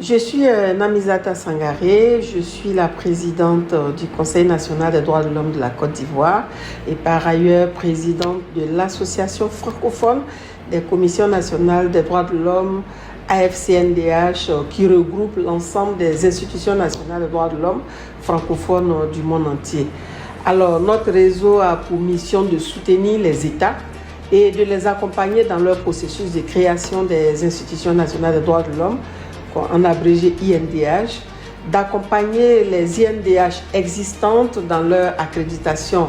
Je suis Namizata Sangaré, je suis la présidente du Conseil national des droits de l'homme de la Côte d'Ivoire et par ailleurs présidente de l'association francophone des commissions nationales des droits de l'homme AFCNDH qui regroupe l'ensemble des institutions nationales des droits de l'homme francophones du monde entier. Alors notre réseau a pour mission de soutenir les États et de les accompagner dans leur processus de création des institutions nationales des droits de l'homme, en abrégé INDH, d'accompagner les INDH existantes dans leur accréditation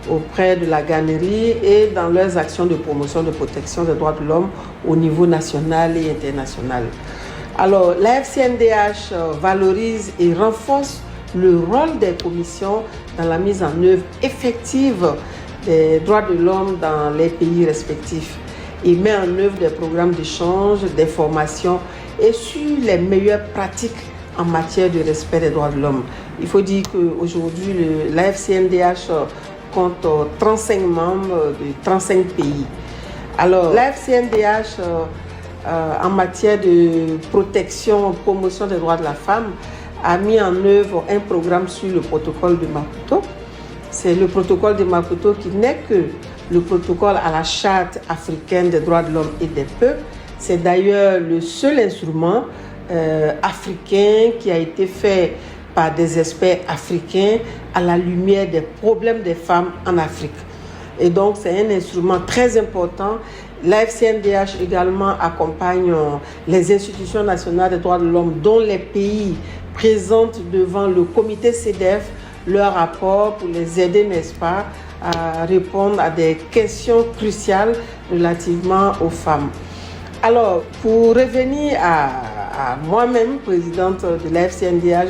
auprès de la Ghanérie et dans leurs actions de promotion de protection des droits de l'homme au niveau national et international. Alors, la FCNDH valorise et renforce le rôle des commissions dans la mise en œuvre effective des droits de l'homme dans les pays respectifs et met en œuvre des programmes d'échange, des formations et sur les meilleures pratiques en matière de respect des droits de l'homme. Il faut dire qu'aujourd'hui, la FCNDH compte 35 membres de 35 pays. Alors, la FCNDH, en matière de protection, promotion des droits de la femme, a mis en œuvre un programme sur le protocole de Maputo. C'est le protocole de Maputo qui n'est que le protocole à la Charte africaine des droits de l'homme et des peuples. C'est d'ailleurs le seul instrument africain qui a été fait par des experts africains à la lumière des problèmes des femmes en Afrique. Et donc, c'est un instrument très important. La FCNDH également accompagne les institutions nationales des droits de l'homme, dont les pays présentent devant le comité CEDEF leur rapport pour les aider, n'est-ce pas, à répondre à des questions cruciales relativement aux femmes. Alors, pour revenir à moi-même, présidente de la FCNDH,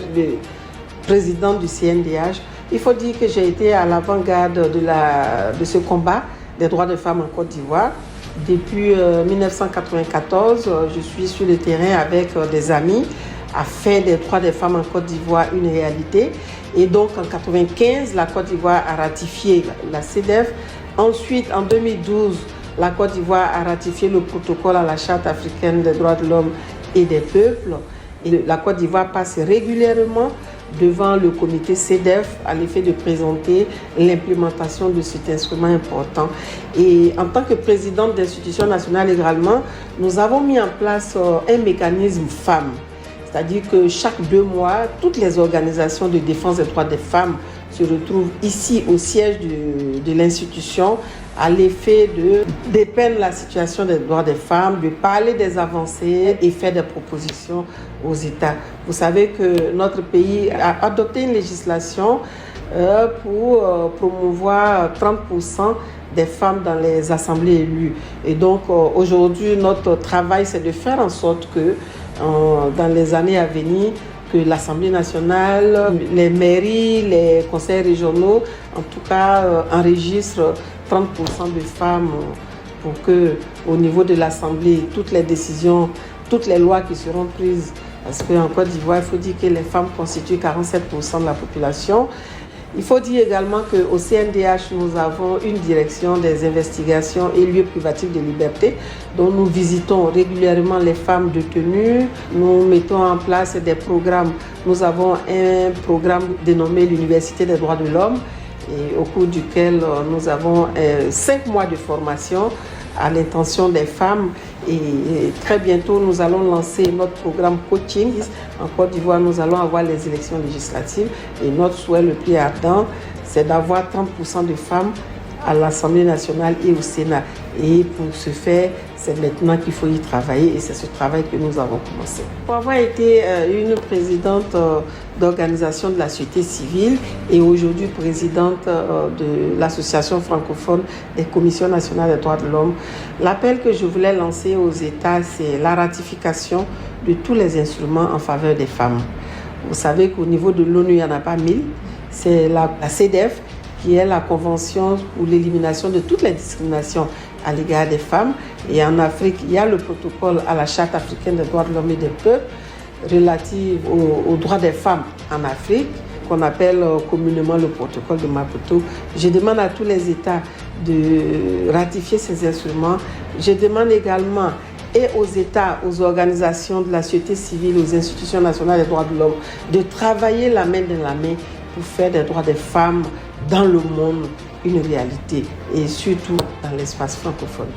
présidente du CNDH, il faut dire que j'ai été à l'avant-garde de ce combat des droits des femmes en Côte d'Ivoire. Depuis 1994, je suis sur le terrain avec des amis à faire des droits des femmes en Côte d'Ivoire une réalité. Et donc en 1995, la Côte d'Ivoire a ratifié la CEDEF. Ensuite, en 2012, la Côte d'Ivoire a ratifié le protocole à la Charte africaine des droits de l'homme et des peuples. Et la Côte d'Ivoire passe régulièrement devant le comité CEDEF à l'effet de présenter l'implémentation de cet instrument important. Et en tant que présidente d'institution nationale également, nous avons mis en place un mécanisme femmes. C'est-à-dire que chaque 2 mois, toutes les organisations de défense des droits des femmes se retrouvent ici au siège de l'institution à l'effet de dépeindre la situation des droits des femmes, de parler des avancées et faire des propositions aux États. Vous savez que notre pays a adopté une législation pour promouvoir 30% des femmes dans les assemblées élues. Et donc aujourd'hui, notre travail, c'est de faire en sorte que dans les années à venir, que l'Assemblée nationale, les mairies, les conseils régionaux, en tout cas, enregistrent 30% de femmes pour que, au niveau de l'Assemblée, toutes les décisions, toutes les lois qui seront prises, parce qu'en Côte d'Ivoire, il faut dire que les femmes constituent 47% de la population. Il faut dire également qu'au CNDH, nous avons une direction des investigations et lieux privatifs de liberté dont nous visitons régulièrement les femmes détenues. Nous mettons en place des programmes. Nous avons un programme dénommé l'Université des droits de l'homme et au cours duquel nous avons 5 mois de formation à l'intention des femmes. Et très bientôt, nous allons lancer notre programme coaching. En Côte d'Ivoire, nous allons avoir les élections législatives. Et notre souhait le plus ardent, c'est d'avoir 30% de femmes à l'Assemblée nationale et au Sénat. Et pour ce faire, c'est maintenant qu'il faut y travailler et c'est ce travail que nous avons commencé. Pour avoir été une présidente d'organisation de la société civile et aujourd'hui présidente de l'association francophone des commissions nationales des droits de l'homme, l'appel que je voulais lancer aux États, c'est la ratification de tous les instruments en faveur des femmes. Vous savez qu'au niveau de l'ONU, il n'y en a pas 1000. C'est la CEDEF qui est la Convention pour l'élimination de toutes les discriminations à l'égard des femmes. Et en Afrique, il y a le protocole à la Charte africaine des droits de l'homme et des peuples relative aux droits des femmes en Afrique, qu'on appelle communément le protocole de Maputo. Je demande à tous les États de ratifier ces instruments. Je demande également et aux États, aux organisations de la société civile, aux institutions nationales des droits de l'homme, de travailler la main dans la main pour faire des droits des femmes dans le monde une réalité, et surtout dans l'espace francophone.